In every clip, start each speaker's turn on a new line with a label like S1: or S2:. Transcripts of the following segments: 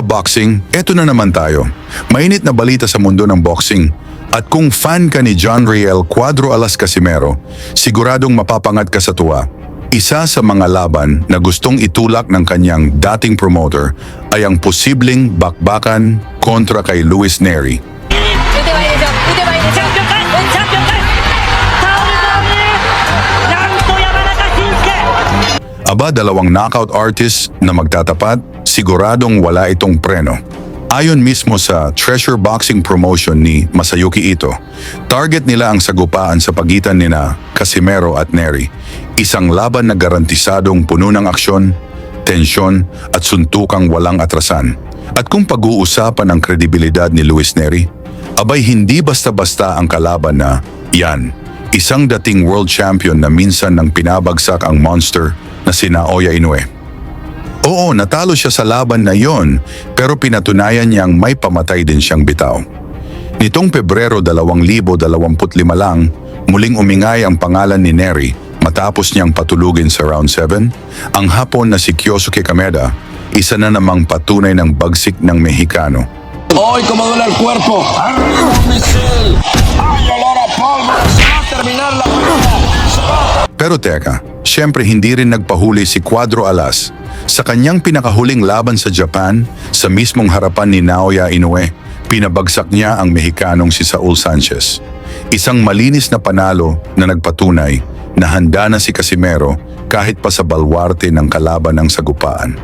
S1: ka-boxing, eto na naman tayo. Mainit na balita sa mundo ng boxing. At kung fan ka ni John Riel Cuadro Alas Casimero, siguradong mapapangat ka sa tuwa. Isa sa mga laban na gustong itulak ng kanyang dating promoter ay ang posibleng bakbakan kontra kay Luis Nery. Aba, dalawang knockout artists na magtatapat, siguradong wala itong preno. Ayon mismo sa Treasure Boxing Promotion ni Masayuki Ito, target nila ang sagupaan sa pagitan nina Casimero at Nery. Isang laban na garantisadong puno ng aksyon, tensyon at suntukang walang atrasan. At kung pag-uusapan ang kredibilidad ni Luis Nery, abay hindi basta-basta ang kalaban na yan. Isang dating world champion na minsan nang pinabagsak ang monster na sina Naoya Inoue. Oo, natalo siya sa laban na yon, pero pinatunayan niyang may pamatay din siyang bitaw. Nitong Pebrero 2025 lang, muling umingay ang pangalan ni Nery matapos niyang patulugin sa round 7, ang Hapon na si Kyosuke Kameda, isa na namang patunay ng bagsik ng Mexicano.
S2: Hoy, como duele el cuerpo. ¡Ay, misil! ¡Ay, olor a pólvora! ¡Se va a terminar la pelea!
S1: Pero teka, syempre hindi rin nagpahuli si Cuadro Alas. Sa kanyang pinakahuling laban sa Japan, sa mismong harapan ni Naoya Inoue, pinabagsak niya ang Mexicanong si Saul Sanchez. Isang malinis na panalo na nagpatunay na handa na si Casimero kahit pa sa balwarte ng kalaban ng sagupaan.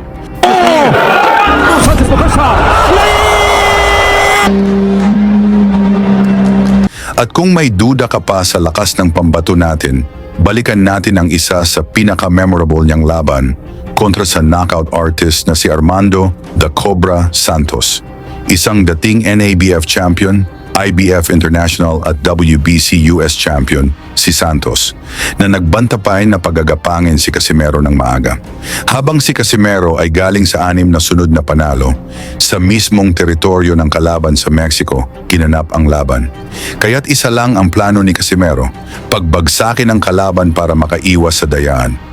S1: At kung may duda ka pa sa lakas ng pambato natin, balikan natin ang isa sa pinaka-memorable niyang laban kontra sa knockout artist na si Armando The Cobra Santos. Isang dating NABF champion, IBF International at WBC US champion, si Santos, na nagbantapay na pagagapangin si Casimero ng maaga. Habang si Casimero ay galing sa 6 na sunod na panalo, sa mismong teritoryo ng kalaban sa Mexico, kinanap ang laban. Kaya't isa lang ang plano ni Casimero, pagbagsakin ang kalaban para makaiwas sa dayaan.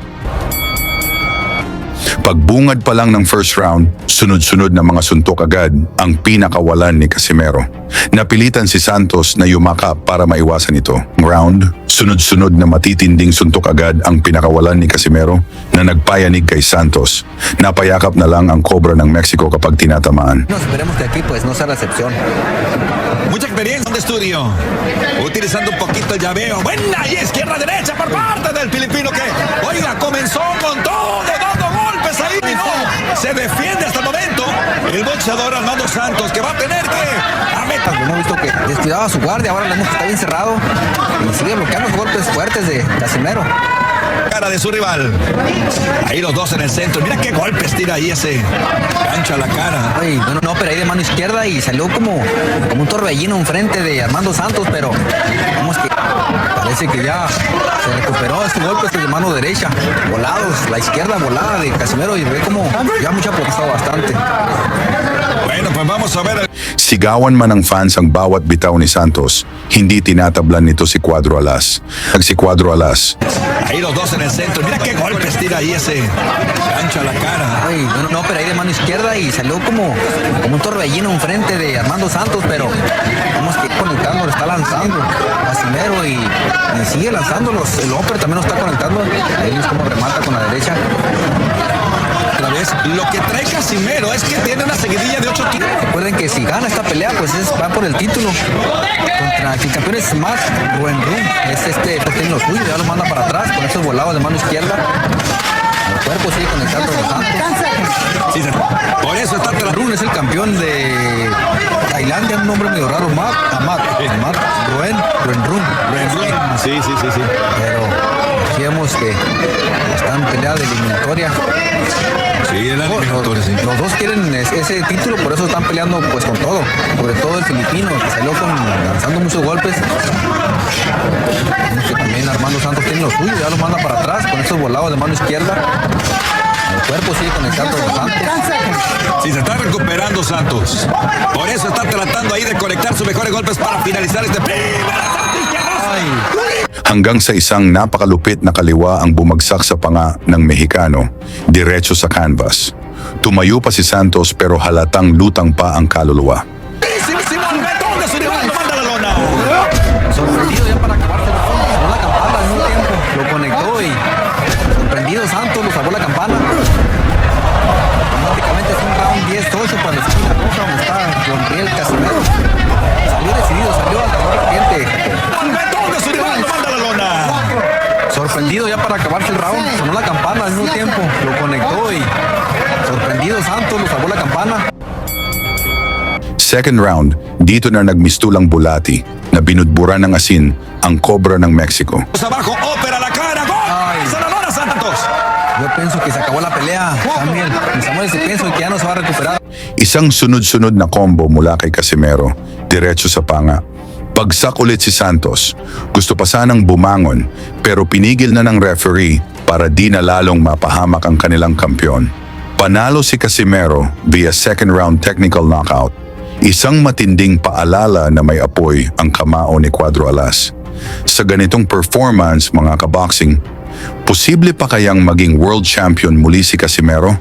S1: Pagbungad pa lang ng first round, sunod-sunod na mga suntok agad ang pinakawalan ni Casimero. Napilitan si Santos na yumakap para maiwasan ito. Round, sunod-sunod na matitinding suntok agad ang pinakawalan ni Casimero na nagpayanig kay Santos. Napayakap na lang ang Cobra ng Mexico kapag tinatamaan.
S3: Esperemos que aquí pues no sea la excepción.
S2: Mucha experiencia de estudio. Utilizando un poquito el llaveo. Buena y izquierda-derecha por parte del filipino que, oiga, comenzó con todo, dando golpes ahí. No, se defiende hasta el momento el boxeador Armando Santos, que va a tener que...
S3: Hemos visto que descuidaba su guardia, ahora vemos que está bien cerrado y sigue bloqueando los golpes fuertes de Casimero.
S2: Cara de su rival. Ahí los dos en el centro. Mira qué golpes tira ahí ese. Gancha la cara.
S3: Ay, no, pero ahí de mano izquierda y salió como un torbellino enfrente de Armando Santos, pero vamos que parece que ya se recuperó este golpe de mano derecha. Volados, la izquierda volada de Casimero y ve como ya mucha protestado bastante.
S2: Bueno, pues vamos a ver.
S1: Sigawan man ng fans ang bawat bitaw ni Santos, hindi tinatablan nito si Cuadro Alas. Si Cuadro Alas.
S2: Ahí los dos en el centro. Mira qué golpes tira ahí ese. Gancha la cara.
S3: Ay, no, pero ahí de mano izquierda y salió como un torbellino enfrente de Armando Santos, pero vamos que conectando, lo está lanzando Casimero y sigue lanzándolos. El upper también lo está conectando. Ahí es como remata con la derecha.
S2: Otra vez, lo que trae Casimero es que tiene una seguidilla de 8 kilos.
S3: Recuerden que si gana esta pelea, pues va por el título. Contra el campeón es Matt Ruenrum. Es tiene lo suyo, ya lo manda para atrás con esos volados de mano izquierda. El cuerpo sigue conectando los Santos.
S2: Sí, por eso está
S3: Run es el campeón de Tailandia, un nombre medio raro, Matt Ruenrum.
S2: Sí.
S3: Pero aquí vemos que están en pelea de eliminatoria.
S2: Sí, el eliminatoria, sí.
S3: Los dos quieren ese título, por eso están peleando pues con todo. Sobre todo el filipino, que salió lanzando muchos golpes. Que también Armando Santos tiene lo suyo, ya lo manda para atrás con esos volados de mano izquierda. El cuerpo sigue conectando los Santos.
S2: Sí, se está recuperando Santos. Por eso está tratando ahí de conectar sus mejores golpes para finalizar este
S1: Hanggang sa isang napakalupit na kaliwa ang bumagsak sa panga ng Mexicano, diretso sa canvas. Tumayo pa si Santos pero halatang lutang pa ang kaluluwa.
S2: Simón Betón de su rival, lo manda a la lona.
S3: Sorprendido ya para acabarse el round. Sonó la campana al mismo tiempo. Lo conectó y sorprendido Santos lo salvó la campana. Automáticamente es un round 10-8 para la esquina roja donde está Gabriel Casimero. Salió decidido, salió al calor ardiente.
S2: Betón de su rival, lo manda a la lona.
S3: Sorprendido ya para acabarse el round. Sonó la campana al mismo tiempo. Lo conectó y sorprendido Santos lo salvó la campana.
S1: Second round, dito na nagmistulang bulati na binudbura ng asin ang Cobra ng Mexico.
S2: Abajo, ópera la cara, gol. Se la lona Santos.
S3: Yo pienso que se acabó la pelea, Samuel. Mis amores, pienso que ya no se va a recuperar.
S1: Isang sunod-sunod na combo mula kay Casimero, diretso sa panga. Bagsak ulit si Santos. Gusto pa sanang bumangon pero pinigil na ng referee para di na lalong mapahamak ang kanilang kampyon. Panalo si Casimero via second round technical knockout. Isang matinding paalala na may apoy ang kamao ni Cuadro Alas. Sa ganitong performance mga kaboxing, posible pa kayang maging world champion muli si Casimero?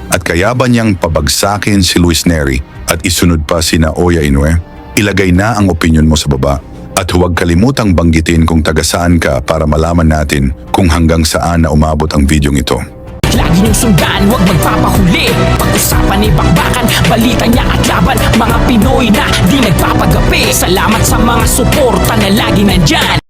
S1: At kaya ba niyang pabagsakin si Luis Neri at isunod pa sina Oya Inoue? Ilagay na ang opinion mo sa baba at huwag kalimutang banggitin kung taga saan ka para malaman natin kung hanggang saan na umabot ang videong ito.
S4: Lagi niyong sundan, huwag magpapahuli. Pag-usapan ni bakbakan, balita niya at laban. Mga Pinoy na di nagpapagapi. Salamat sa mga suporta na lagi nandyan.